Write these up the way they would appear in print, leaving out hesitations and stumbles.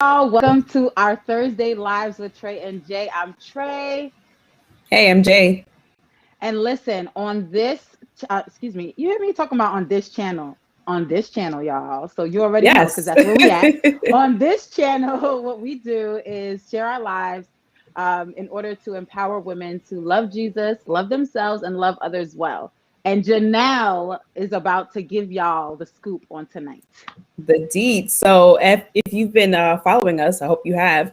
y'all. Welcome to our Thursday Lives with Trey and Jay. I'm Trey. Hey, I'm Jay. And listen, on this, excuse me, you hear me talking about on this channel, y'all. So you already know because Yes. that's where we at. On this channel, what we do is share our lives in order to empower women to love Jesus, love themselves, and love others well. And Janelle is about to give y'all the scoop on tonight. The deed. So if you've been following us, I hope you have.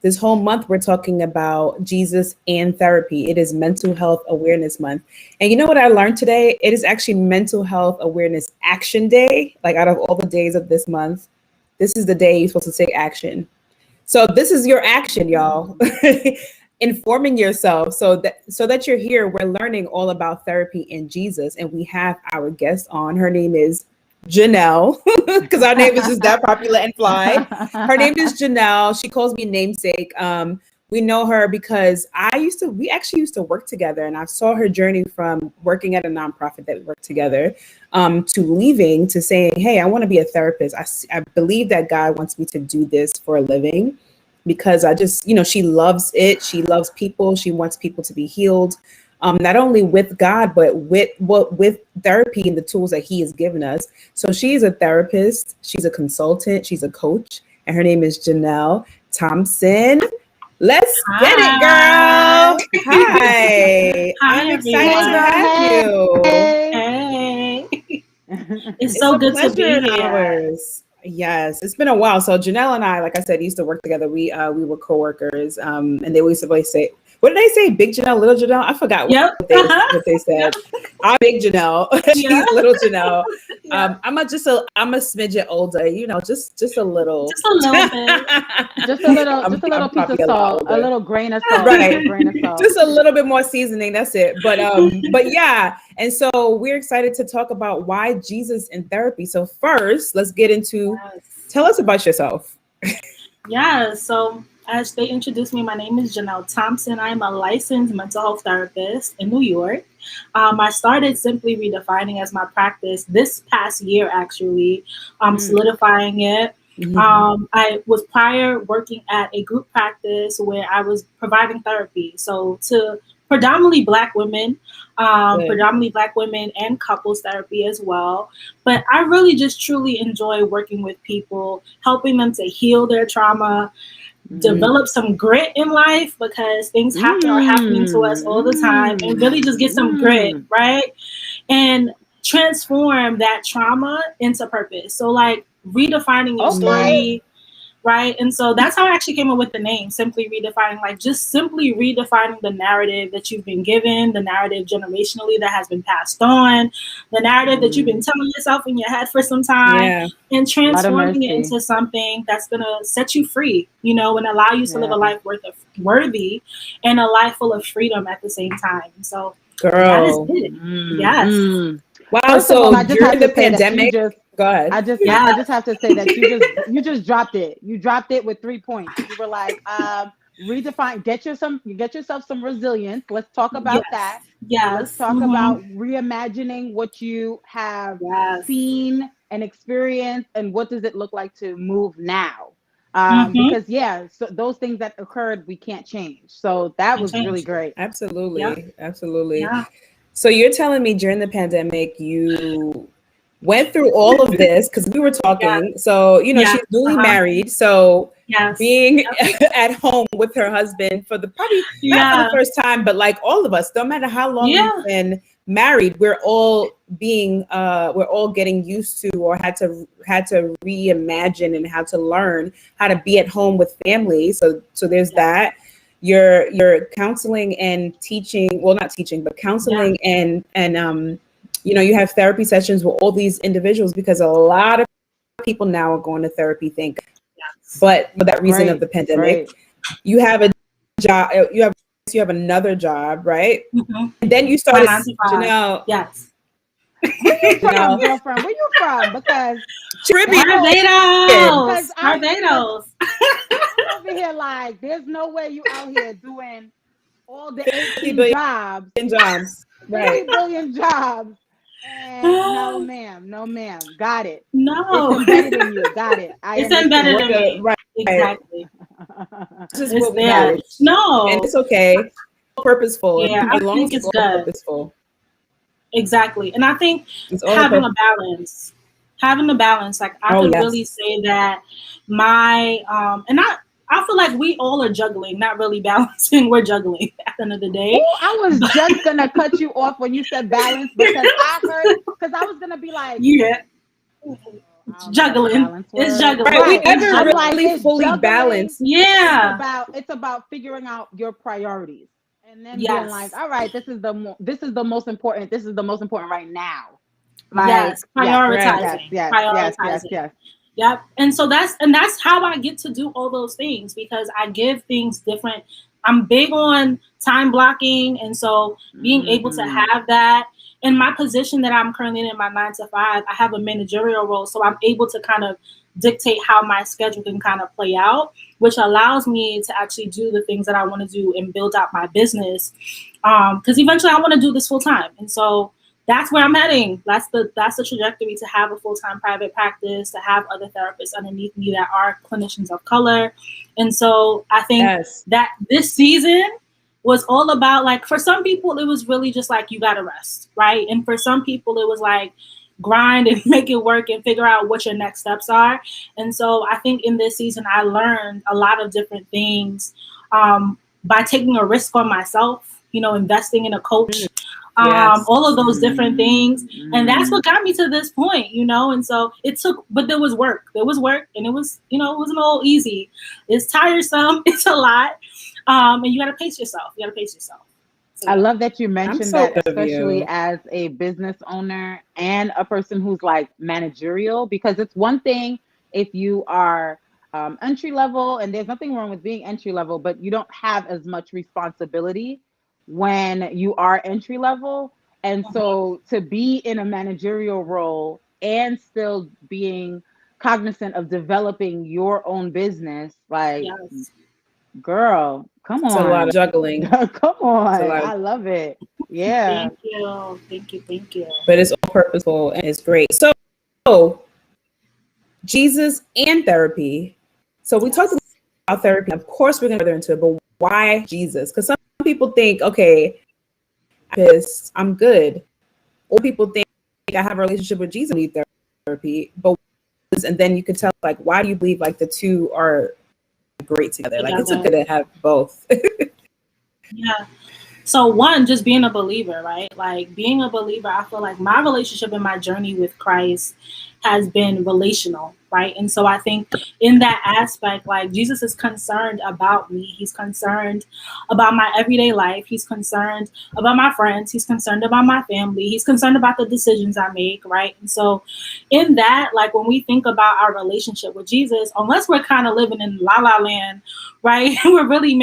This whole month we're talking about Jesus and therapy. It is Mental Health Awareness Month. And you know what I learned today? It is actually Mental Health Awareness Action Day. Like out of all the days of this month, this is the day you're supposed to take action. So this is your action, y'all. Informing yourself so that you're here. We're learning all about therapy and Jesus, and we have our guest on. Her name is Janelle, because our name is just that popular and fly. Her name is Janelle. She calls me namesake. We know her because we actually used to work together, and I saw her journey from working at a nonprofit that we worked together to leaving to saying, hey, I want to be a therapist. I believe that God wants me to do this for a living because I just, she loves it. She loves people. She wants people to be healed. Not only with God, but with therapy and the tools that He has given us. So she's a therapist, she's a consultant, she's a coach, and her name is Janelle Thompson. Let's get it, Hi. girl. Hi. Hi, I'm excited to everyone. have you. Hey. It's It's so a good to pleasure be of here. ours. Yes, it's been a while. So Janelle and I, like I said, used to work together. We were coworkers, and they used to always say, "What did they say? Big Janelle, little Janelle?" I forgot Yep. what they said. Yep. I'm Big Janelle. Yeah. She's little Janelle. Yeah. I'm a smidget older. Just a little. Just a little bit. Just a little, I'm just a little piece probably of a lot salt, a older. little grain of salt, a Right. little grain of salt. Just a little bit more seasoning. That's it. But yeah. And so we're excited to talk about why Jesus in therapy. So first, let's get into. Yes. Tell us about yourself. Yeah. So, as they introduced me, my name is Janelle Thompson. I'm a licensed mental health therapist in New York. I started simply redefining as my practice this past year, actually, solidifying it. I was prior working at a group practice where I was providing therapy. So to Good. predominantly Black women and couples therapy as well. But I really just truly enjoy working with people, helping them to heal their trauma, develop some grit in life because things happen are happening to us all the time, and really just get some grit, right? And transform that trauma into purpose. So like redefining your Okay. story, right? And so that's how I actually came up with the name, simply redefining, like just simply redefining the narrative that you've been given, the narrative generationally that has been passed on, the narrative that you've been telling yourself in your head for some time, Yeah. and Lot of transforming it mercy. into something that's gonna set you free, and allow you to live Yeah. a life worthy and a life full of freedom at the same time. So that is Girl. it. Yes. Mm. Wow. First of all, So I just have during to the say that you pandemic, just, go ahead. I just Yes. have to say that you just dropped it. You dropped it with 3 points. You were like, redefine, get yourself some resilience. Let's talk about that. Yes. Let's Yes. talk Mm-hmm. about reimagining what you have Yes. seen and experienced, and what does it look like to move now. Mm-hmm. Because yeah, so those things that occurred we can't change. So that And was really change. great. Yep. Absolutely. Absolutely. Yeah. So you're telling me during the pandemic, you went through all of this because we were Yeah. talking. So, Yeah. she's newly Uh-huh. married. So Yes. being Yep. at home with her husband for the probably not for the Yeah. first time, but like all of us, no matter how long we've Yeah. been married, we're all getting used to or had to reimagine and how to learn how to be at home with family. So there's Yeah. that. You're counseling and teaching, well, not teaching, but Yeah. counseling and you have therapy sessions with all these individuals because a lot of people now are going to therapy, Yes. but for that reason of Right, the pandemic. right. You have a job, you have another job, right? Mm-hmm. And then you My started, 9 to 5. Janelle, Yes. Where you from, Janelle, girlfriend? Where you from? Because Tribute. hello, because Barbados. because Barbados. I'm over here like there's no way you out here doing all the 50 18 billion jobs, jobs. 50 Right. billion jobs, No, ma'am. No, ma'am. Got it. No. It's embedded in you. Got it. It's embedded in me. Right. Exactly. This is It's what we there. do. No. And it's okay. Purposeful. Yeah, I As long think as it's all good. purposeful. Exactly. And I think It's only having a balance, like I could really say that my and I feel like we all are juggling, not really balancing. We're juggling at the end of the day. Oh, I was just gonna cut you off when you said balance because I was gonna be like, yeah, juggling. It's juggling. Right. We Right. never I'm really it's fully juggling. balanced. Yeah. It's about figuring out your priorities and then being Yes. like, all right, this is the most important. This is the most important right now. Yes. Prioritizing. Yes. Yep. And so that's how I get to do all those things, because I give things different. I'm big on time blocking, and so being able to have that in my position that I'm currently in my 9 to 5, I have a managerial role, so I'm able to kind of dictate how my schedule can kind of play out, which allows me to actually do the things that I want to do and build out my business. Because eventually I want to do this full time, and so that's where I'm heading. That's the trajectory, to have a full-time private practice, to have other therapists underneath me that are clinicians of color. And so I think that this season was all about, like, for some people, it was really just like, you got to rest, right? And for some people, it was like, grind and make it work and figure out what your next steps are. And so I think in this season, I learned a lot of different things by taking a risk on myself, investing in a coach, all of those different things. And that's what got me to this point, and so it took, but there was work, and it was, it wasn't all easy. It's tiresome. It's a lot. And you got to pace yourself. So, I love that you mentioned that, especially as a business owner and a person who's like managerial, because it's one thing if you are entry level, and there's nothing wrong with being entry level, but you don't have as much responsibility when you are entry level. And so to be in a managerial role and still being cognizant of developing your own business, like, girl, come on. It's a lot of juggling. Come on. I love it. Yeah. Thank you. But it's all purposeful and it's great. So Jesus and therapy. So we talked about therapy. Of course, we're going to go into it, but why Jesus? Because some people think, okay, I'm good. Or people think I have a relationship with Jesus, I need therapy. But and then you can tell, like, why do you believe like the two are great together? Like, it's good to have both. Yeah. So one, just being a believer, right? Like, being a believer, I feel like my relationship and my journey with Christ has been relational, right? And so I think in that aspect, like, Jesus is concerned about me. He's concerned about my everyday life. He's concerned about my friends. He's concerned about my family. He's concerned about the decisions I make, right? And so in that, like, when we think about our relationship with Jesus, unless we're kind of living in la la land, right? We're really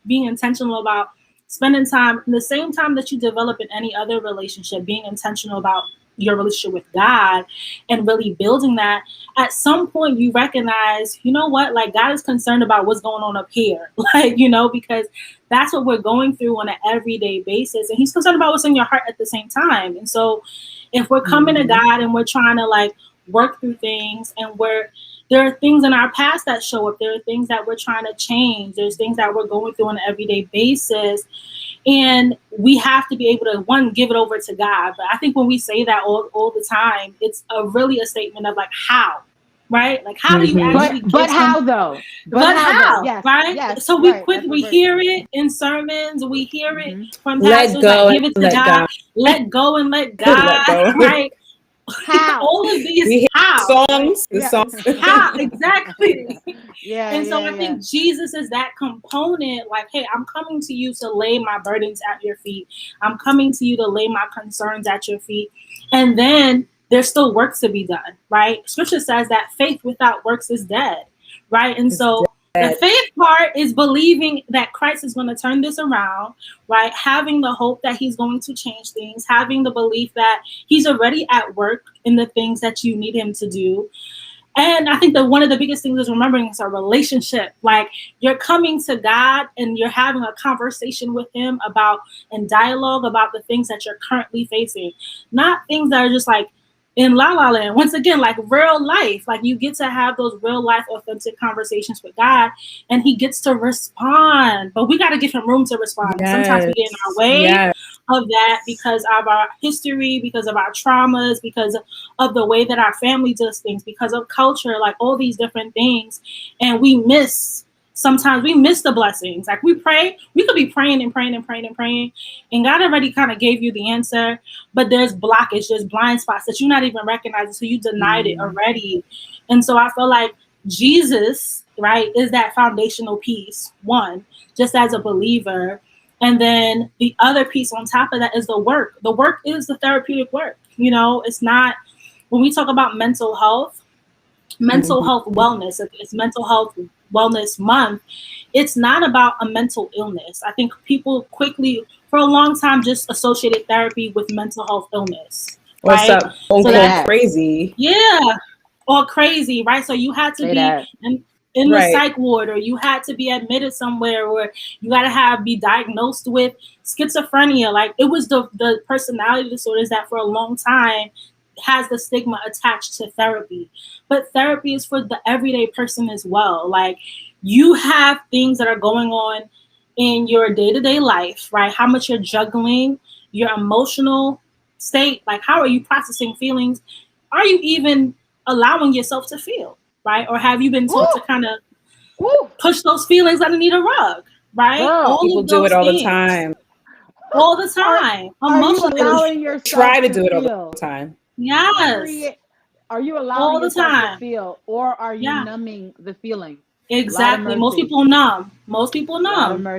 being intentional about spending time, in the same time that you develop in any other relationship, being intentional about your relationship with God and really building that. At some point you recognize, you know what, like, God is concerned about what's going on up here, like, because that's what we're going through on an everyday basis, and he's concerned about what's in your heart at the same time. And so if we're coming to God and we're trying to, like, work through things, and there are things in our past that show up, there are things that we're trying to change, there's things that we're going through on an everyday basis, and we have to be able to, one, give it over to God. But I think when we say that all the time, it's really a statement of, like, how, right? Like, how do you actually but how though? But how? Yes, right? Yes, so we hear it in sermons, we hear it from pastors, like, give it to God, let go and let God, right? How? All of these songs, how exactly? And so I yeah. think Jesus is that component. Like, hey, I'm coming to you to lay my burdens at your feet. I'm coming to you to lay my concerns at your feet. And then there's still work to be done, right? Scripture says that faith without works is dead, right? And so the faith part is believing that Christ is going to turn this around, right? Having the hope that he's going to change things, having the belief that he's already at work in the things that you need him to do. And I think that one of the biggest things is remembering it's a relationship. Like, you're coming to God and you're having a conversation with him about, and dialogue about the things that you're currently facing, not things that are just like in la la land. Once again, like real life, like you get to have those real life authentic conversations with God, and he gets to respond, but we got to give him room to respond. Yes. Sometimes we get in our way Yes. of that because of our history, because of our traumas, because of the way that our family does things, because of culture, like all these different things. And sometimes we miss the blessings. Like we could be praying and praying and praying and praying, and God already kind of gave you the answer, but there's blockage, there's blind spots that you're not even recognizing, so you denied it already. And so I feel like Jesus, right, is that foundational piece, one, just as a believer. And then the other piece on top of that is the work. The work is the therapeutic work. You know, it's not, when we talk about mental health wellness, it's mental health wellness month. It's not about a mental illness. I think people quickly, for a long time, just associated therapy with mental health illness. What's right? up? So that's crazy. Yeah. Or crazy, right? So you had to be in the psych ward, or you had to be admitted somewhere, or you got to be diagnosed with schizophrenia. Like, it was the personality disorders that for a long time has the stigma attached to therapy. But therapy is for the everyday person as well. Like, you have things that are going on in your day-to-day life, right? How much you're juggling, your emotional state, like how are you processing feelings? Are you even allowing yourself to feel, right? Or have you been taught to kind of push those feelings underneath a rug, right? Girl, people do it all the time. All the time. Are you allowing yourself try to do it all the time? Yes. Are you allowing yourself to feel, or are you numbing the feeling? Exactly. Most people numb.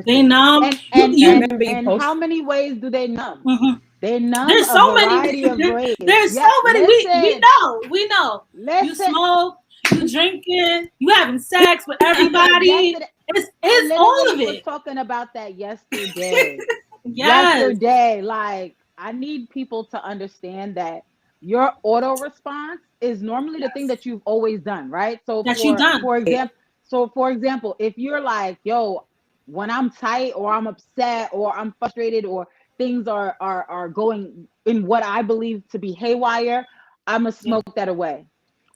They numb. And how many ways do they numb? Mm-hmm. They numb There's a so variety many. of ways. There's so many. We know. Listen. You smoke, you drinking, you having sex with everybody. It's all of it. I was talking about that yesterday. Yesterday, like, I need people to understand that your auto response is normally the thing that you've always done, right? So for example, if you're like, yo, when I'm tight or I'm upset or I'm frustrated or things are going in what I believe to be haywire, I'm gonna smoke that away.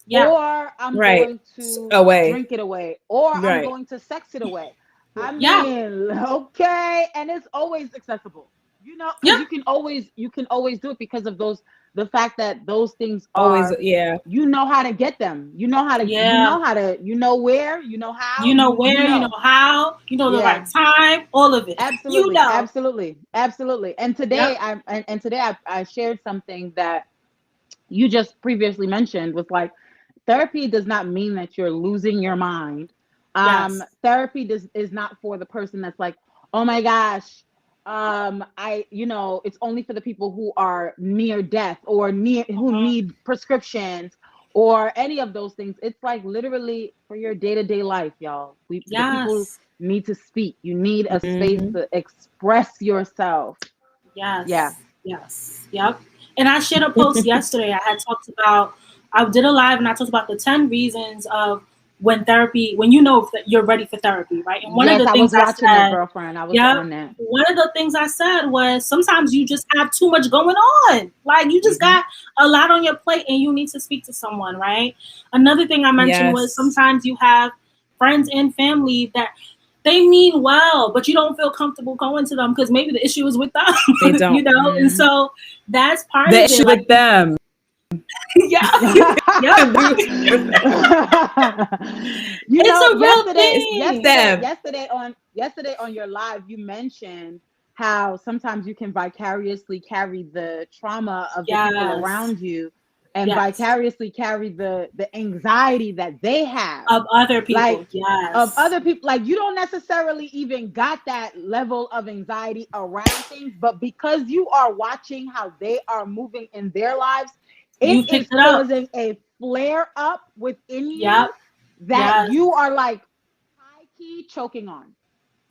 Yeah. Or I'm going to drink it away, or I'm going to sex it away. I mean, okay, and it's always accessible. You know, you can always do it because of the fact that those things are always, you know how to get them. You know how to, you know where, you know how. You know how, you know the right time, all of it. Absolutely, absolutely. And today I shared something that you just previously mentioned, was like, therapy does not mean that you're losing your mind. Therapy is not for the person that's like, oh my gosh, it's only for the people who are near death or who need prescriptions or any of those things. It's like literally for your day-to-day life, y'all. The people need to speak. You need a space to express yourself. Yep. And I shared a post yesterday. I did a live and I talked about the 10 reasons of when you know that you're ready for therapy, right? And one of the things I said, girlfriend, I was on that. One of the things I said was sometimes you just have too much going on. Like, you just got a lot on your plate and you need to speak to someone, right? Another thing I mentioned was sometimes you have friends and family that they mean well, but you don't feel comfortable going to them because maybe the issue is with them. They don't, you know? And so that's part of it. The issue with them. Yesterday on your live, you mentioned how sometimes you can vicariously carry the trauma of the people around you, and vicariously carry the anxiety that they have of other people. Like, you don't necessarily even got that level of anxiety around things, but because you are watching how they are moving in their lives, it is causing a flare up within you that you are like high key choking on.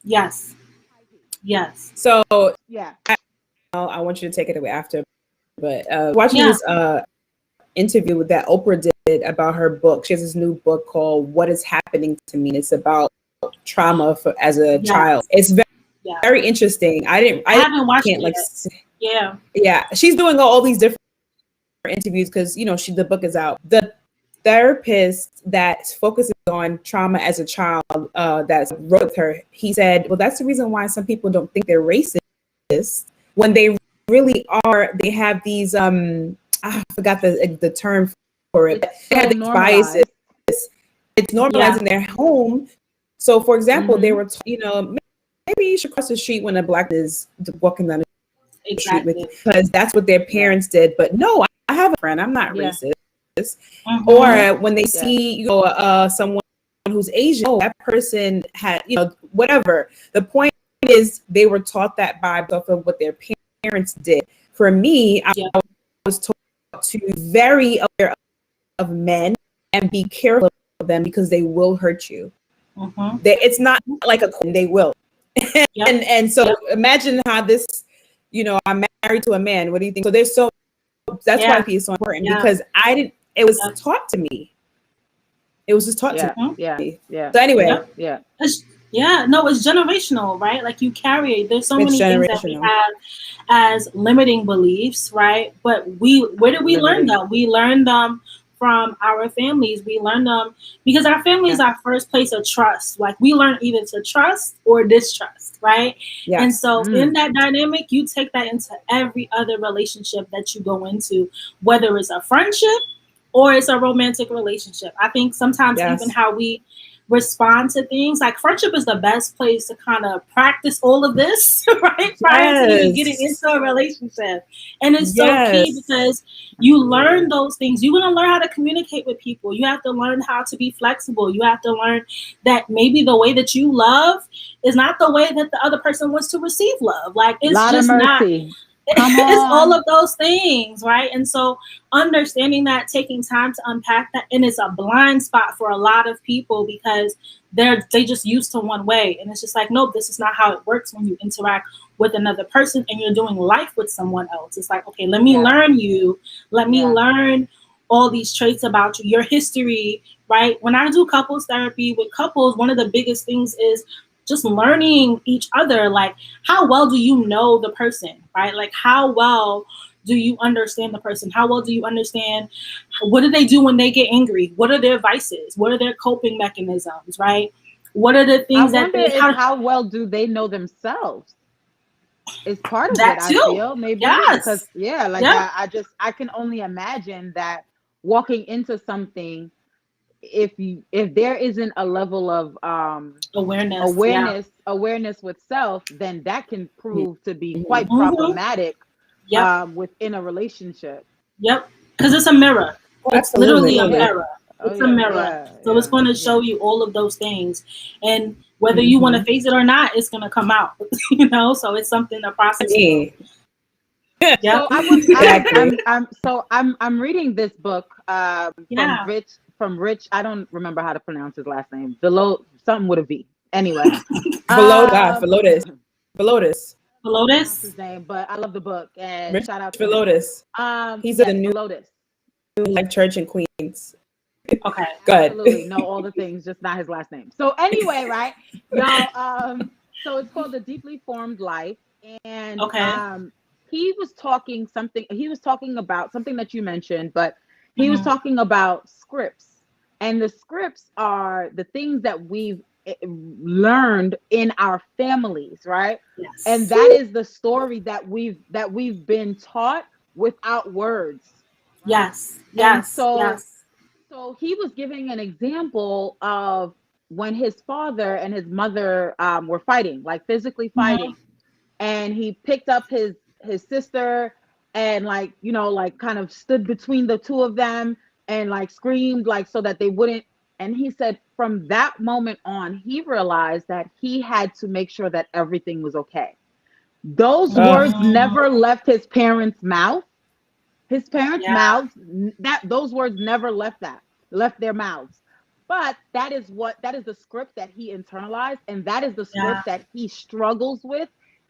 Yes. So I want you to take it away after, but watching this interview that Oprah did about her book. She has this new book called What Is Happening to Me. And it's about trauma as a child. It's very interesting. I haven't watched can't it yet. Yeah. She's doing all these different interviews because, you know, the book is out. The therapist that focuses on trauma as a child that wrote with her, he said, well, that's the reason why some people don't think they're racist when they really are. They have these I forgot the term for it. They have these biases. It's normalized in their home. So, for example, they were, you know, maybe you should cross the street when a black is walking down the street with you, because that's what their parents did. But no, I have a friend. I'm not racist. Or when they see, you know, someone who's Asian, oh, that person had, you know, whatever. The point is, they were taught that by of what their parents did. For me, I was taught to be very aware of men and be careful of them because they will hurt you. It's not like they will. And so imagine how this, you know, I'm married to a man. What do you think? So that's why I think it's so important because it was taught to me. It was just taught to me. Yeah. So anyway, no, it's generational, right? Like you carry it. There's so many things that we have as limiting beliefs, right? But where did we learn them? We learned them from our families. We learn them because our family is our first place of trust. Like we learn either to trust or distrust, right? And so in that dynamic, you take that into every other relationship that you go into, whether it's a friendship or it's a romantic relationship. I think sometimes even how we respond to things, like friendship is the best place to kind of practice all of this, right? Prior to even getting into a relationship. And it's so key because you learn those things. You're going to learn how to communicate with people. You have to learn how to be flexible. You have to learn that maybe the way that you love is not the way that the other person wants to receive love. Like it's just not. It's all of those things, right? And so understanding that, taking time to unpack that, and it's a blind spot for a lot of people because they just used to one way. And it's just like, nope, this is not how it works when you interact with another person and you're doing life with someone else. It's like, okay, let me learn you. Let me learn all these traits about you, your history, right? When I do couples therapy with couples, one of the biggest things is just learning each other. Like, how well do you know the person, right? Like, how well do you understand the person? How well do you understand what do they do when they get angry? What are their vices? What are their coping mechanisms, right? What are the things how well do they know themselves? Is part of that it, too. I feel, maybe. Because I can only imagine that walking into something, if there isn't a level of awareness with self, then that can prove to be quite problematic within a relationship. Because it's a mirror. It's literally a mirror. It's a mirror. So it's going to show you all of those things. And whether you want to face it or not, it's going to come out. You know, so it's something to process. So I'm reading this book from Rich. I don't remember how to pronounce his last name. Something with a V. Anyway. Velotis. That's his name, but I love the book and Rich shout out to Velotis. He's at the new Life Church in Queens. Okay. Good. Absolutely. Know all the things, just not his last name. So anyway, right, y'all. So it's called The Deeply Formed Life, and he was talking about something that you mentioned, but he was talking about scripts, and the scripts are the things that we've learned in our families, right? And that is the story that we've been taught without words. So he was giving an example of when his father and his mother were fighting, like physically fighting, and he picked up his sister and kind of stood between the two of them and like screamed so that they wouldn't. And he said from that moment on, he realized that he had to make sure that everything was okay. Those words never left his parents' mouth. His parents' mouths, those words never left their mouths. But that is the script that he internalized, and that is the script that he struggles with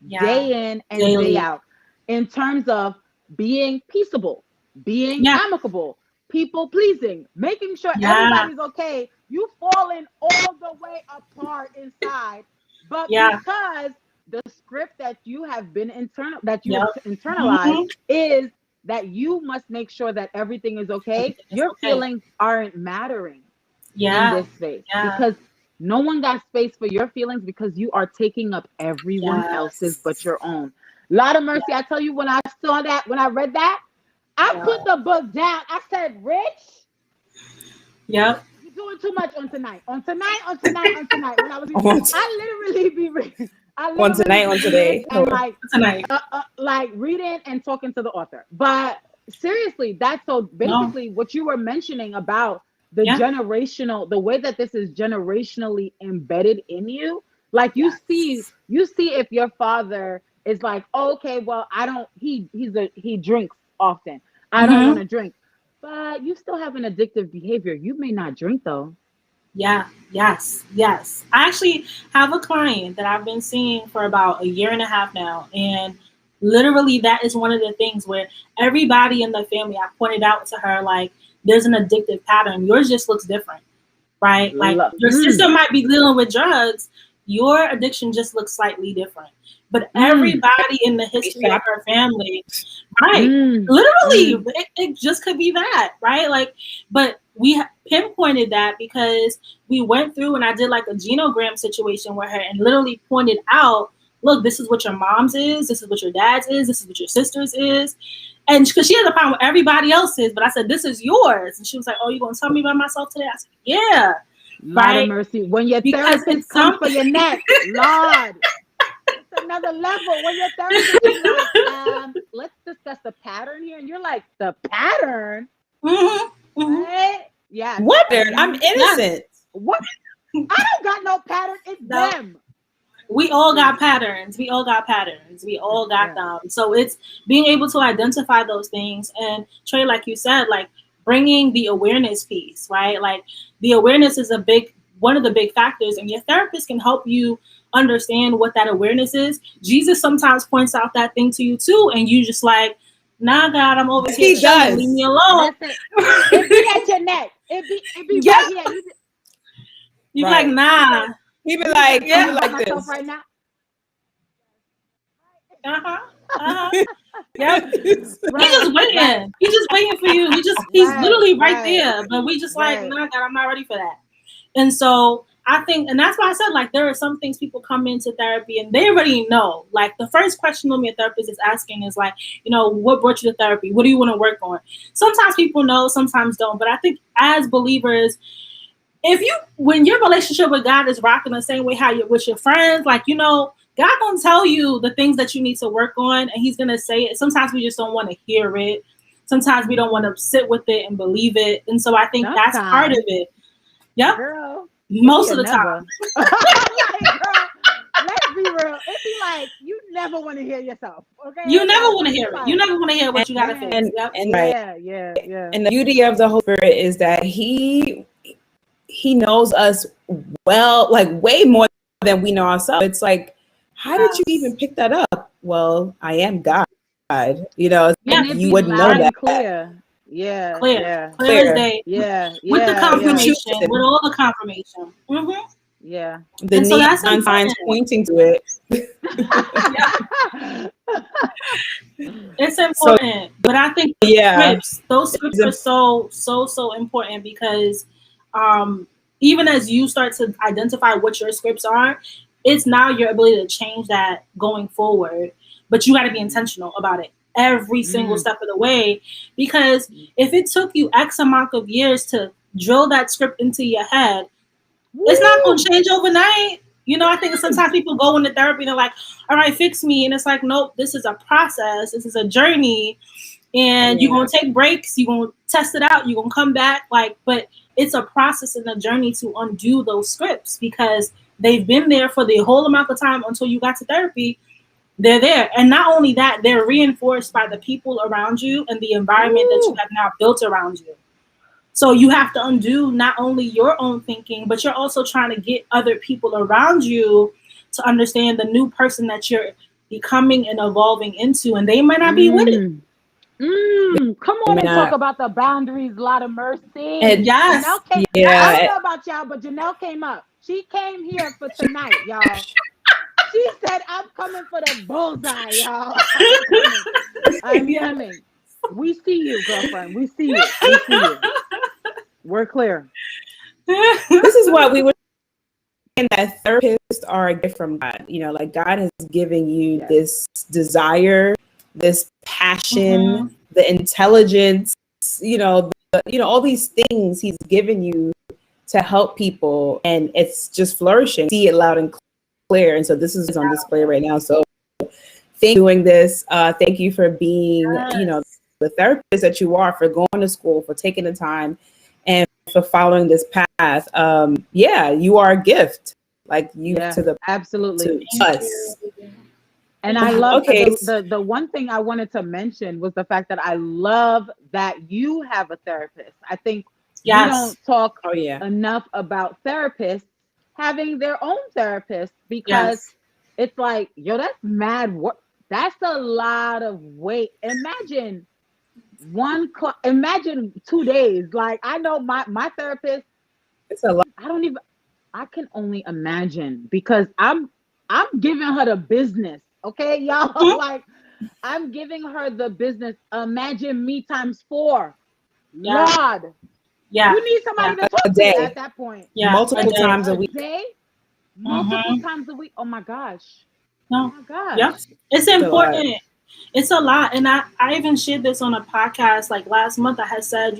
day in and day out in terms of being peaceable, being amicable, people pleasing, making sure everybody's okay. You falling all the way apart inside, but because the script that you have been internalized is that you must make sure that everything is okay. Your feelings aren't mattering in this space because no one got space for your feelings because you are taking up everyone else's but your own. Lot of mercy. I tell you, when I saw that, when I read that, I put the book down. I said, Rich, you're doing too much on tonight. On tonight. When I was, I literally be reading. On today. And like reading and talking to the author. But seriously, that's so basically what you were mentioning about the generational, the way that this is generationally embedded in you. Like you see if your father is like, oh, okay, well, he drinks often. I don't want to drink. But you still have an addictive behavior. You may not drink though. Yes. I actually have a client that I've been seeing for about a year and a half now. And literally that is one of the things where everybody in the family, I pointed out to her, like, there's an addictive pattern. Yours just looks different, right? Like your sister might be dealing with drugs. Your addiction just looks slightly different. But everybody in the history of her family, right? Literally, it just could be that, right? Like, but we pinpointed that because we went through and I did like a genogram situation with her and literally pointed out, look, this is what your mom's is, this is what your dad's is, this is what your sister's is. And because she has a problem with everybody else's, but I said, this is yours. And she was like, oh, you going to tell me about myself today? I said, yeah. Lord of mercy. When your therapist comes for your neck, Lord. It's another level. When your therapist is like, let's discuss the pattern here. And you're like, the pattern? Right? Yeah. What? I'm innocent. What? I don't got no pattern. It's them. We all got patterns. We all got them. So it's being able to identify those things. And Trey, like you said, like bringing the awareness piece, right? Like the awareness is one of the big factors, and your therapist can help you understand what that awareness is. Jesus sometimes points out that thing to you too, and you just like, nah, God, I'm over here. Leave me alone. It be at your neck. It be right here. You like, nah. He be like, like this. Right now. Yep. He's just waiting. He's just waiting for you. He's literally right there. But we just like, nah, God, I'm not ready for that. And so I think, and that's why I said, like, there are some things people come into therapy and they already know. Like, the first question normally a therapist is asking is like, you know, what brought you to therapy? What do you want to work on? Sometimes people know, sometimes don't. But I think as believers, when your relationship with God is rocking the same way how you're with your friends, like, you know, God gonna tell you the things that you need to work on, and He's gonna say it. Sometimes we just don't want to hear it. Sometimes we don't want to sit with it and believe it. And so I think that's part of it. Yep. Girl, most of the time. Like, girl, let's be real. It be like you never want to hear yourself. Okay. You never want to hear it. You never want to hear what you gotta fix. Yeah. And the beauty of the Holy Spirit is that He knows us well, like way more than we know ourselves. It's like, how did you even pick that up? Well, I am God. You know, you wouldn't know that. Clear. Clear as day. With the confirmation, with all the confirmation. Yeah. The neon signs pointing to it. It's important. But I think those scripts are so important because even as you start to identify what your scripts are, it's now your ability to change that going forward. But you got to be intentional about it every single step of the way, because if it took you X amount of years to drill that script into your head, it's not going to change overnight. You know, I think sometimes people go into therapy and they're like, all right, fix me. And it's like, nope, this is a process. This is a journey. And you're going to take breaks. You're going to test it out. You're going to come back. But it's a process and a journey to undo those scripts because they've been there for the whole amount of time until you got to therapy. They're there. And not only that, they're reinforced by the people around you and the environment that you have now built around you. So you have to undo not only your own thinking, but you're also trying to get other people around you to understand the new person that you're becoming and evolving into. And they might not be with it. Come on and talk about the boundaries, lot of mercy. And Yes. Janelle came. I don't yeah, know about y'all, but Janelle came up. She came here for tonight, y'all. She said, "I'm coming for the bullseye, y'all. I'm coming. I'm Yeah. coming." We see you, girlfriend. We see you. We see you. We're clear. this is what we were saying, that therapists are a gift from God. You know, like God has given you Yes. this desire, this passion, Mhm. the intelligence, all these things He's given you to help people, and it's just flourishing. See it loud and clear, and so this is on display right now. So thank you for doing this. Thank you for being, Yes. the therapist that you are, for going to school, for taking the time, and for following this path. Yeah, you are a gift, like you Yeah, to the absolutely. to Thank us. you. And I Thank you. love Okay. the one thing I wanted to mention was the fact that I love that you have a therapist. I think we Yes. don't talk Oh yeah. enough about therapists having their own therapist, because Yes. it's like, yo, that's mad work. That's a lot of weight. Imagine imagine 2 days. Like, I know my therapist, It's a lot. I don't even I can only imagine, because I'm giving her the business. Okay, y'all. Mhm. Like, I'm giving her the business. Imagine me times four. Yeah. Lord, Yeah. you need somebody Yeah. to A talk to at day, that point. Yeah. A multiple day. times a A week. day, multiple Mhm. times a week. Oh my gosh. Oh No. my Yep. gosh. It's It's a lot. important. It's a lot. And I even shared this on a podcast like last month. I had said,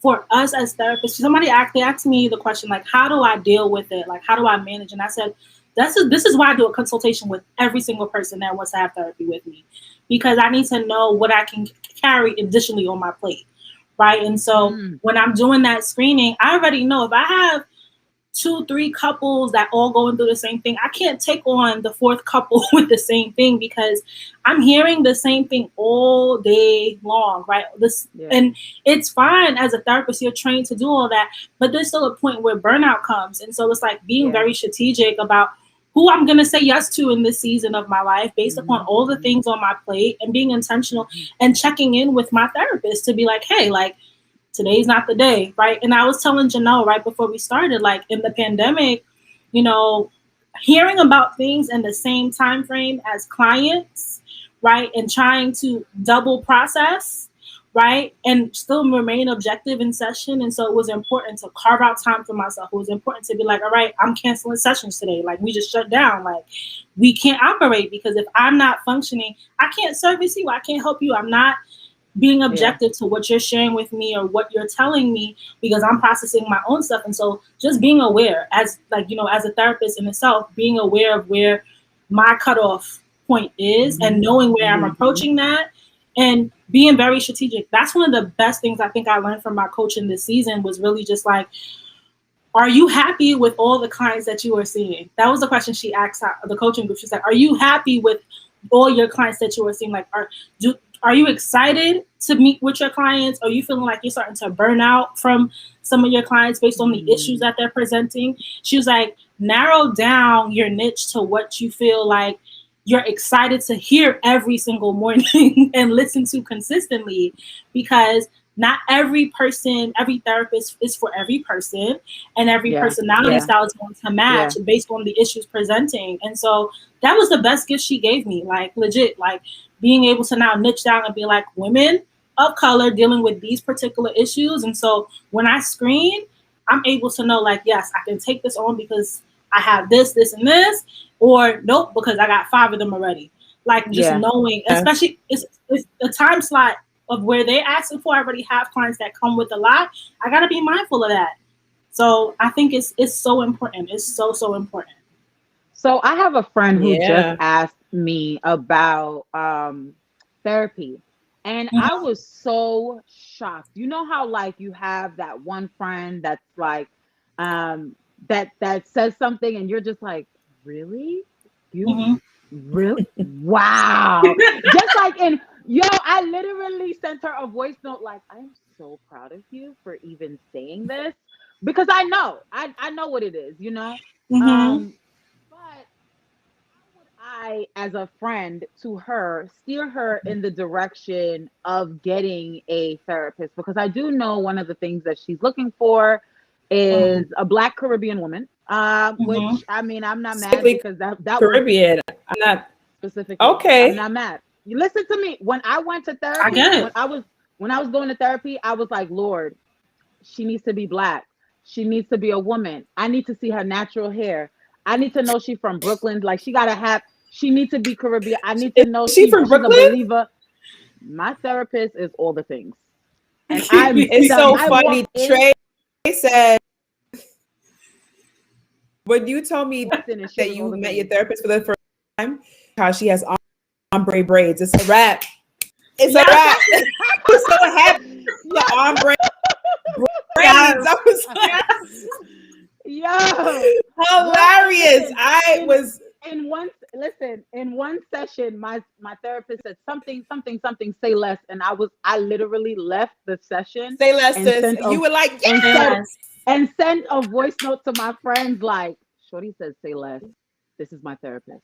for us as therapists, they asked me the question, like, how do I deal with it? Like, how do I manage? And I said, this is why I do a consultation with every single person that wants to have therapy with me, because I need to know what I can carry additionally on my plate. Right. And so Mm, when I'm doing that screening, I already know if I have two, three couples that all going through the same thing, I can't take on the fourth couple with the same thing, because I'm hearing the same thing all day long, right? yeah. And it's fine as a therapist, you're trained to do all that, but there's still a point where burnout comes. And so it's like being Yeah. very strategic about who I'm going to say yes to in this season of my life based upon Hmm. all the things on my plate, and being intentional Hmm. and checking in with my therapist to be like, hey, like, today's not the day, right? And I was telling Janelle right before we started, like, in the pandemic, you know, hearing about things in the same time frame as clients, right, and trying to double process, right, and still remain objective in session. And so it was important to carve out time for myself. It was important to be like, all right, I'm canceling sessions today. Like, we just shut down. Like, we can't operate, because if I'm not functioning, I can't service you. I can't help you. I'm not being Yeah. objective to what you're sharing with me or what you're telling me, because I'm processing my own stuff. And so just being aware, as like, as a therapist in itself, being aware of where my cutoff point is and Hmm. knowing where I'm Hmm. approaching that, and being very strategic. That's one of the best things I think I learned from my coaching this season, was really just like, are you happy with all the clients that you are seeing? That was the question she asked the coaching group. She's like, are you happy with all your clients that you are seeing? Like, are you excited to meet with your clients? Are you feeling like you're starting to burn out from some of your clients based on the issues Hmm. that they're presenting? She was like, narrow down your niche to what you feel like you're excited to hear every single morning and listen to consistently, because not every person, every therapist is for every person, and every Yeah. personality Yeah. style is going to match Yeah. based on the issues presenting. And so that was the best gift she gave me, like, legit, like, being able to now niche down and be like, women of color dealing with these particular issues. And so when I screen, I'm able to know, like, yes, I can take this on because I have this, this, and this, or nope, because I got 5 of them already. Like, just Yeah. knowing, especially it's the time slot of where they're asking for. I already have clients that come with a lot. I got to be mindful of that. So I think it's so important. It's so important. So I have a friend who just Yeah. asked me about therapy, and I Mhm. was so shocked. You know how, like, you have that one friend that's like um that says something and you're just like, "Really? You Mhm. really? Wow." Just like, in yo, I literally sent her a voice note like, "I'm so proud of you for even saying this," because I know what it is, you know? Mhm. But how would I, as a friend to her, steer her in the direction of getting a therapist? Because I do know one of the things that she's looking for is a Black Caribbean woman. Which I mean, I'm not mad because that was Caribbean. I'm not specifically. okay. I'm not mad. You listen to me. When I went to therapy, I get it. when I was going to therapy, I was like, Lord, she needs to be Black. She needs to be a woman. I need to see her natural hair. I need to know she's from Brooklyn. Like she needs to be Caribbean. I need to know she from Brooklyn? She's a believer. My therapist is all the things. And it's so funny. Trey said, when you told me that you met your therapist for the first time, how she has ombre braids. It's a wrap. It's a wrap. I was so happy. The ombre braids. I was like, yo, hilarious. I was in one session, my therapist said something, say less, and I literally left the session. Say less, sis. You were like, yes. And sent a voice note to my friends like, Shorty says say less. This is my therapist.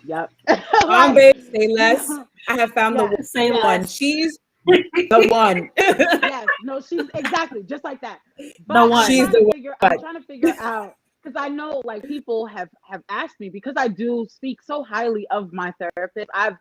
Yep. Say less. I have found the one. Say one. She's the one. Yes. No, she's exactly just like that. But the one. She's the one. I'm trying to figure out, because I know like people have asked me, because I do speak so highly of my therapist. I've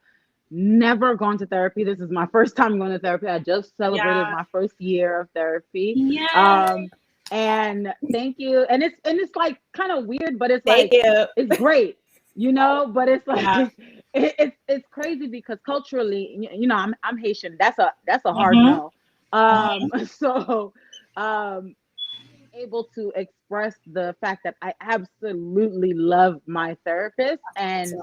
never gone to therapy. This is my first time going to therapy. I just celebrated my first year of therapy. Yeah. And thank you. And it's like kind of weird, but it's like it's great, you know. But it's like it's crazy because culturally, you know, I'm Haitian. That's a hard no. So able to express the fact that I absolutely love my therapist, and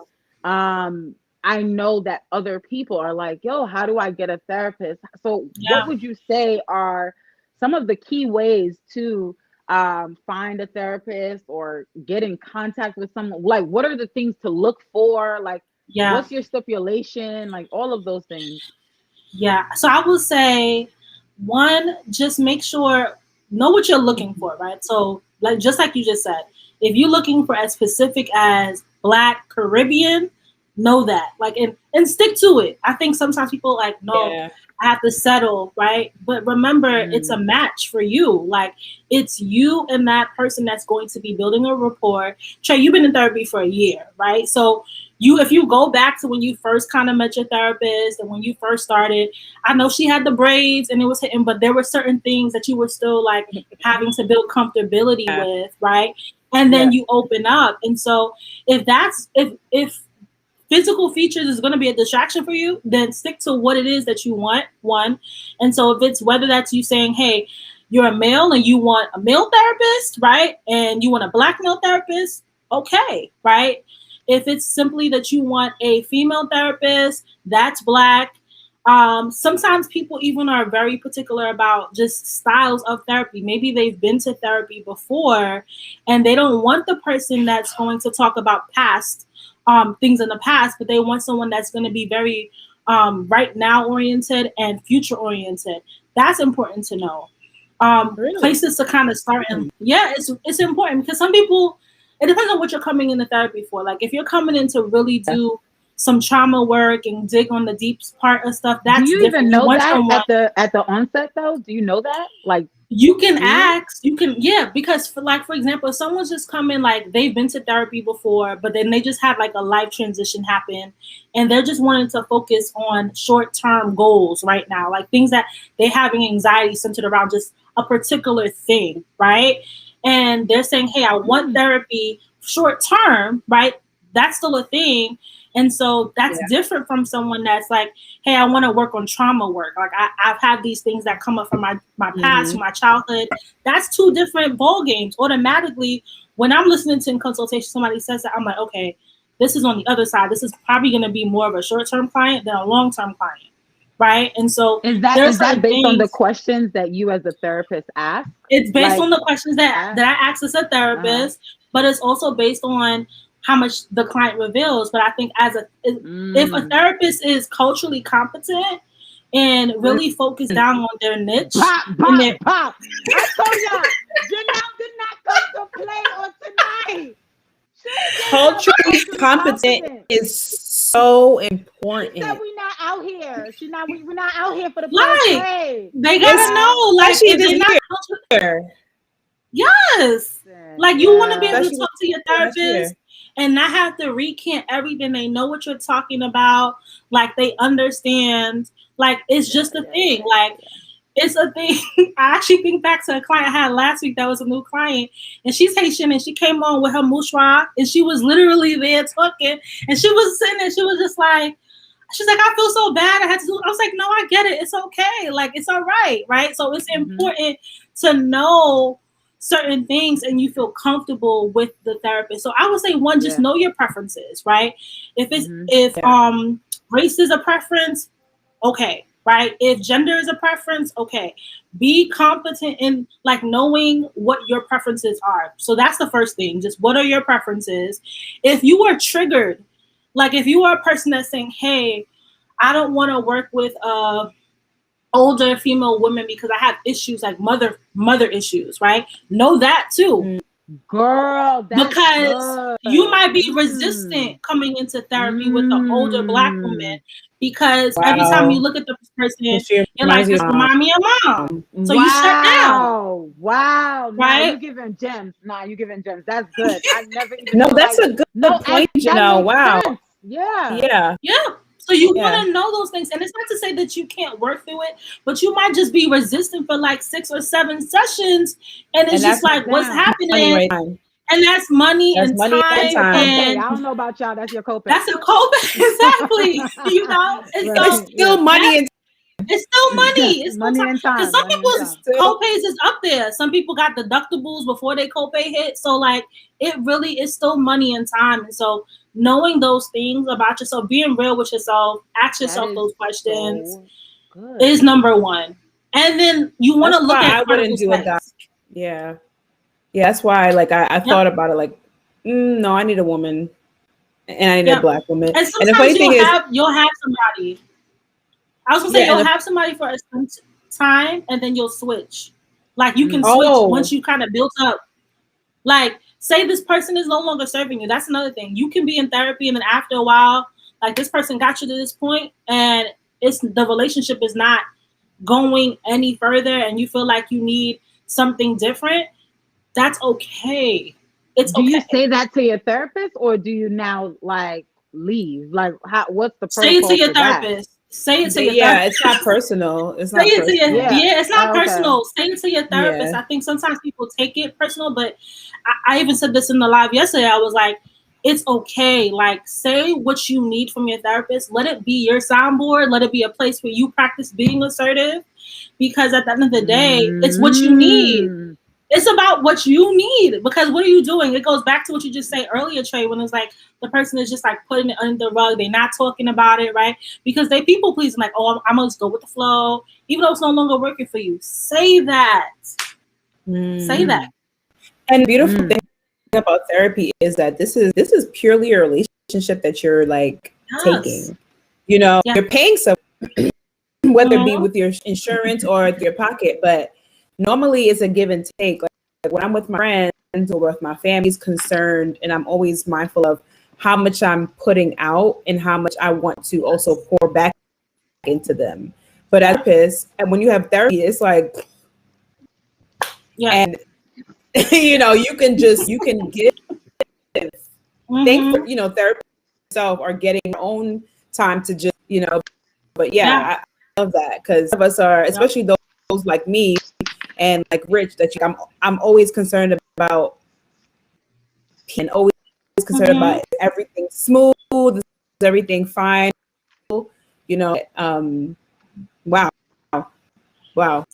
I know that other people are like, yo, how do I get a therapist? So what would you say are some of the key ways to find a therapist or get in contact with someone? Like, what are the things to look for? Like, what's your stipulation? Like, all of those things. Yeah. So I will say, one, just make sure, know what you're looking for, right? So, like, just like you just said, if you're looking for as specific as Black Caribbean, know that, like, and stick to it. I think sometimes people like, no, I have to settle, right? But remember, it's a match for you. Like, it's you and that person that's going to be building a rapport. Trey, you've been in therapy for a year, right? So if you go back to when you first kind of met your therapist and when you first started, I know she had the braids and it was hitting, but there were certain things that you were still like having to build comfortability with, right? And then you open up. And so if physical features is going to be a distraction for you, then stick to what it is that you want, one. And so if it's whether that's you saying, hey, you're a male and you want a male therapist, right? And you want a Black male therapist, okay, right? If it's simply that you want a female therapist, that's Black. Sometimes people even are very particular about just styles of therapy. Maybe they've been to therapy before and they don't want the person that's going to talk about past things in the past, but they want someone that's going to be very right now oriented and future oriented. That's important to know. Places to kind of start. And it's important because some people, it depends on what you're coming into therapy for. Like if you're coming in to really do some trauma work and dig on the deep part of stuff, that's do you different. Even know that at the onset though? Do you know that? Like you can ask, because for example, if someone's just coming, like they've been to therapy before, but then they just had like a life transition happen and they're just wanting to focus on short-term goals right now, like things that they're having anxiety centered around just a particular thing, right? And they're saying, hey, I want therapy short-term, right? That's still a thing. And so that's different from someone that's like, hey, I want to work on trauma work. Like I've had these things that come up from my past, from my childhood. That's two different ball games. Automatically, when I'm listening to in consultation, somebody says that, I'm like, okay, this is on the other side. This is probably going to be more of a short-term client than a long-term client, right? And so is that based on the questions that you as a therapist ask? It's based on the questions that I ask as a therapist, but it's also based on how much the client reveals. But I think if a therapist is culturally competent and really focused down on their niche. Pop. I told y'all, Janelle did not come to play on tonight. She culturally competent is so important. She said we not out here. We're not out here for the Right. play. They gotta know, like, Especially if they're not here. yes. Like, you want to be able to Especially talk to your therapist and not have to recant everything. They know what you're talking about. Like, they understand. Like, it's just a thing. Like, it's a thing. I actually think back to a client I had last week that was a new client, and she's Haitian, and she came on with her mouchoir, and she was literally there talking, and she was sitting there, she was just like, she's like, I feel so bad. I had to do. I was like, no, I get it. It's okay. Like, it's all right. Right. So it's important to know certain things and you feel comfortable with the therapist. So I would say, one, just know your preferences, right? If it's race is a preference, okay, right? If gender is a preference, okay. Be competent in like knowing what your preferences are. So that's the first thing. Just what are your preferences? If you are triggered, like if you are a person that's saying, hey, I don't want to work with older female women because I have issues like mother issues, right? Know that too. Girl, that's because good. You might be resistant coming into therapy with an older Black woman because every time you look at the person, you're like, this remind me of mom. So you shut down. Wow. Right? Nah, you giving gems. That's good. I never even No, that's a good point, Janelle. Wow. Sense. Yeah. So you want to know those things. And it's not to say that you can't work through it, but you might just be resistant for like 6 or 7 sessions. And it's just like, what's happening? And that's money and time. And I don't know about y'all. That's your copay. That's a copay. Exactly. You know? It's still money and it's still money. It's money and time. Because some people's copays is up there. Some people got deductibles before they copay hit. So like it really is still money and time. And so knowing those things about yourself, being real with yourself, ask yourself those questions is number one. And then you want to look at I wouldn't do it. Yeah, that's why like I thought about it like, no, I need a woman and I need a Black woman. And sometimes the funny thing you'll have somebody. I was gonna say you'll have somebody for a time and then you'll switch. Like you can switch once you kind of built up. Like say this person is no longer serving you. That's another thing. You can be in therapy and then after a while, like this person got you to this point and the relationship is not going any further and you feel like you need something different. That's okay. It's okay. Do you say that to your therapist or do you now like leave? Like what's the protocol? Say it to your therapist. Say it to your therapist. It's not personal. It's not personal. It's not personal. Say it to your therapist. I think sometimes people take it personal, but I even said this in the live yesterday. I was like, it's okay. Like, say what you need from your therapist. Let it be your soundboard. Let it be a place where you practice being assertive. Because at the end of the day, it's what you need. It's about what you need. Because what are you doing? It goes back to what you just said earlier, Trey, when it's like the person is just like putting it under the rug. They're not talking about it, right? Because they people pleasing, like, oh, I'm going to just go with the flow. Even though it's no longer working for you. Say that. Say that. And the beautiful thing about therapy is that this is purely a relationship that you're like taking. You know, you're paying someone, whether it be with your insurance or your pocket, but normally it's a give and take. Like when I'm with my friends or with my family's concerned, and I'm always mindful of how much I'm putting out and how much I want to also pour back into them. But as a therapist, and when you have therapy, it's like, and you know, you can give. Thank for, you know, therapy itself or getting your own time to just, you know, but I love that because some of us are, especially those like me and like Rich, that I'm always concerned about and always concerned about everything smooth, everything fine, you know. Wow. We're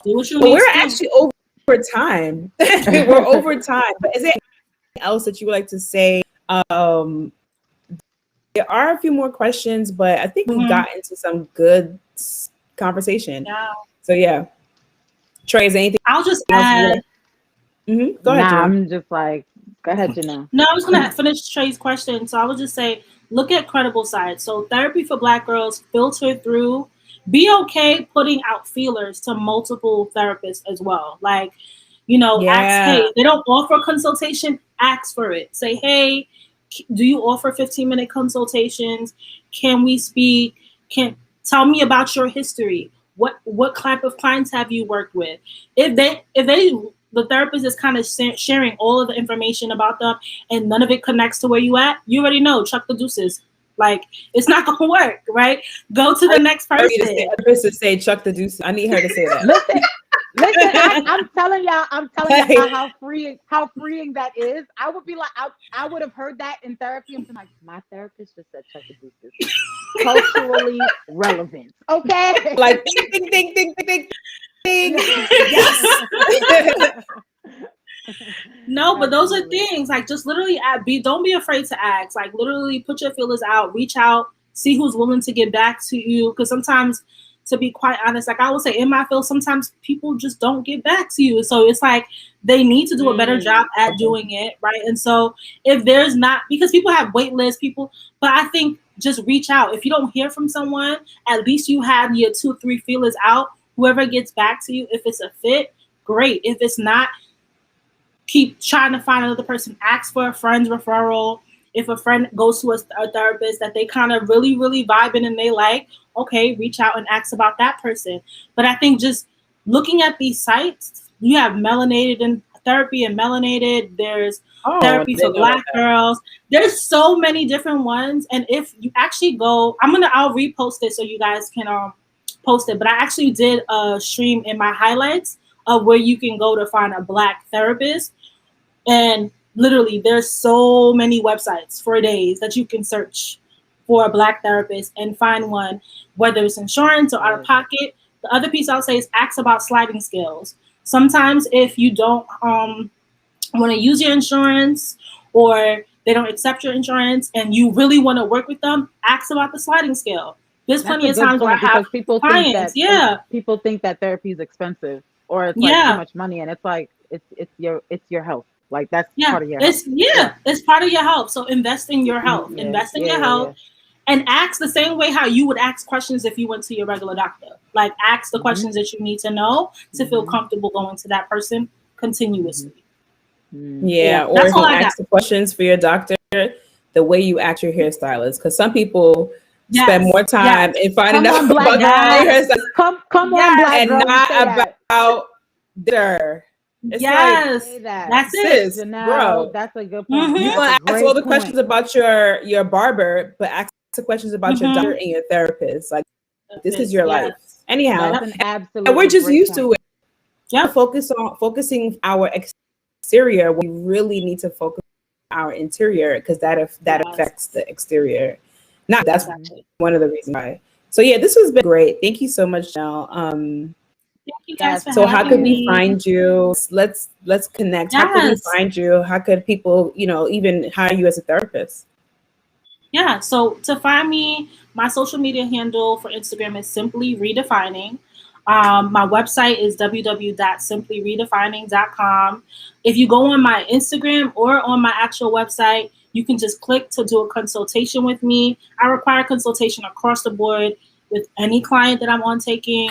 actually over time. We're over time. But is there anything else that you would like to say? There are a few more questions, but I think we got into some good conversation. So Trey, is anything? I'll just add. Go ahead. I'm just like, go ahead, Janelle. No, I was gonna finish Trey's question. So I would just say, look at credible sides. So therapy for Black girls, filter through. Be okay putting out feelers to multiple therapists as well. Like, you know, ask, hey, they don't offer consultation, ask for it. Say, hey, Do you offer 15-minute consultations? Can we speak? Can tell me about your history. What type of clients have you worked with? If the therapist is kind of sharing all of the information about them and none of it connects to where you at, you already know, chuck the deuces. Like, it's not gonna work, right? Go to the next person. To say chuck the deuces. I need her to say that. Listen, I'm telling y'all how freeing that is. I would be like, I would have heard that in therapy. I'm like, my therapist just said chuck the deuces. Culturally relevant. Okay. Like ding, ding, ding, ding, ding, ding. Yes. No, but those are things like just literally don't be afraid to ask. Like literally put your feelers out, reach out, see who's willing to get back to you. Because sometimes, to be quite honest, like I will say in my field, sometimes people just don't get back to you. So it's like they need to do a better job at doing it, right? And so if there's not, because people have wait lists, but I think just reach out. If you don't hear from someone, at least you have your 2-3 feelers out. Whoever gets back to you, if it's a fit, great. If it's not, keep trying to find another person. Ask for a friend's referral. If a friend goes to a therapist that they kind of really, really vibing and they like, okay, reach out and ask about that person. But I think just looking at these sites, you have melanated in therapy and melanated. There's therapy for Black girls. There's so many different ones. And if you actually go, I'll repost it so you guys can post it. But I actually did a stream in my highlights of where you can go to find a Black therapist. And literally, there's so many websites for days that you can search for a Black therapist and find one, whether it's insurance or out of pocket. The other piece I'll say is ask about sliding scales. Sometimes if you don't want to use your insurance or they don't accept your insurance and you really want to work with them, ask about the sliding scale. There's plenty of times where I have clients. People think that therapy is expensive or it's like too much money, and it's like it's your health. Like that's part of your health. It's part of your health. So invest in your health. Invest in your health. And ask the same way how you would ask questions if you went to your regular doctor. Like ask the questions that you need to know to feel comfortable going to that person continuously. Yeah, or if you ask the questions for your doctor, the way you ask your hairstylist. Because some people spend more time in finding out about their hairstylist. Come on, Black and girl, not about their. That's it, Janelle, bro. That's a good point. You want to ask all the questions about your barber, but ask the questions about your doctor and your therapist. Like this is your life. Anyhow, and we're just used to it. Yeah, focusing our exterior. We really need to focus on our interior because that affects the exterior. That's one of the reasons why. So yeah, this has been great. Thank you so much, Janelle. Thank you guys for so how could me. we find you? Let's connect. How could we find you? How could people, even hire you as a therapist? Yeah, so to find me, my social media handle for Instagram is Simply Redefining. My website is www.simplyredefining.com. If you go on my Instagram or on my actual website, you can just click to do a consultation with me. I require consultation across the board with any client that I'm on taking.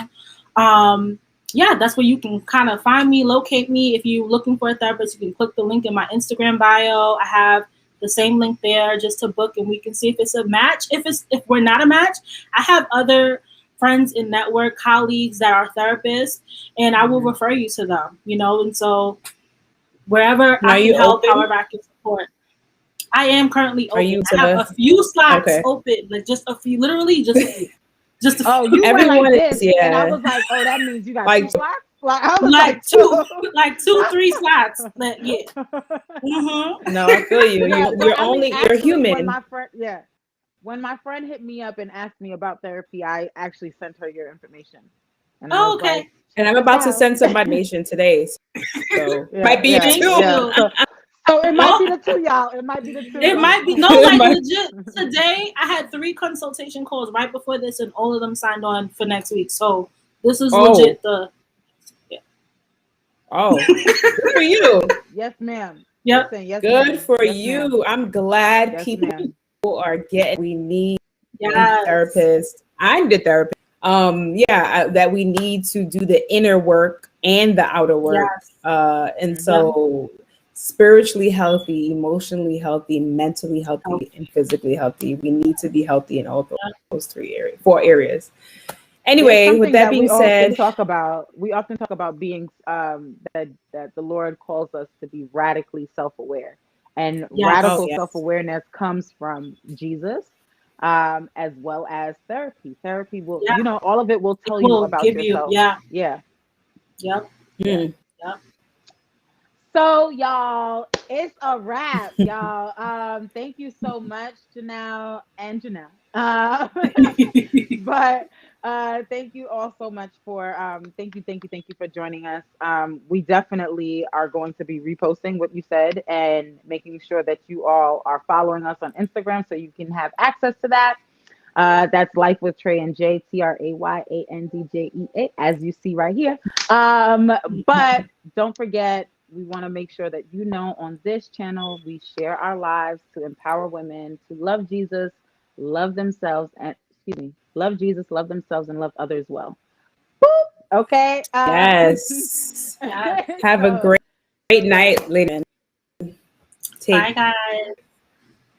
That's where you can kind of find me, locate me. If you're looking for a therapist, you can click the link in my Instagram bio. I have the same link there just to book, and we can see if it's a match. If we're not a match, I have other friends in network, colleagues that are therapists, and I will refer you to them, and so wherever I can help, however I can support. I am currently open. I have a few slots open, like just a few, literally just a few. Just a few. You were like this, and I was like, that means you got like 2 slots? Like, I was like 2, 3 slots. No, I feel you. You're human. When my friend hit me up and asked me about therapy, I actually sent her your information. And and I'm about to send some information today. So might be 2. So it might be the 2, y'all. It might be the 2. It might be legit. Today I had 3 consultation calls right before this, and all of them signed on for next week. So this is legit. Good for you. Yes, ma'am. Yep. Yes, good ma'am. for you. Ma'am. I'm glad people are getting. We need therapists. I'm the therapist. That we need to do the inner work and the outer work. And so spiritually healthy, emotionally healthy, mentally healthy, and physically healthy. We need to be healthy in all those 4 areas. Anyway, with that being said, we often talk about being that the Lord calls us to be radically self-aware, and radical self-awareness comes from Jesus, as well as therapy. Therapy will, all of it will tell you about yourself. Yep. So y'all, it's a wrap, y'all. Thank you so much, Janelle and Janelle. But thank you all so much for thank you for joining us. We definitely are going to be reposting what you said and making sure that you all are following us on Instagram so you can have access to that. That's Life with Trey and J, TRAYANDJEA, as you see right here. But don't forget, we want to make sure that on this channel, we share our lives to empower women to love Jesus, love themselves, and love Jesus, love themselves, and love others well. Boop! Okay. Yes. Have a great night, ladies. Bye, guys.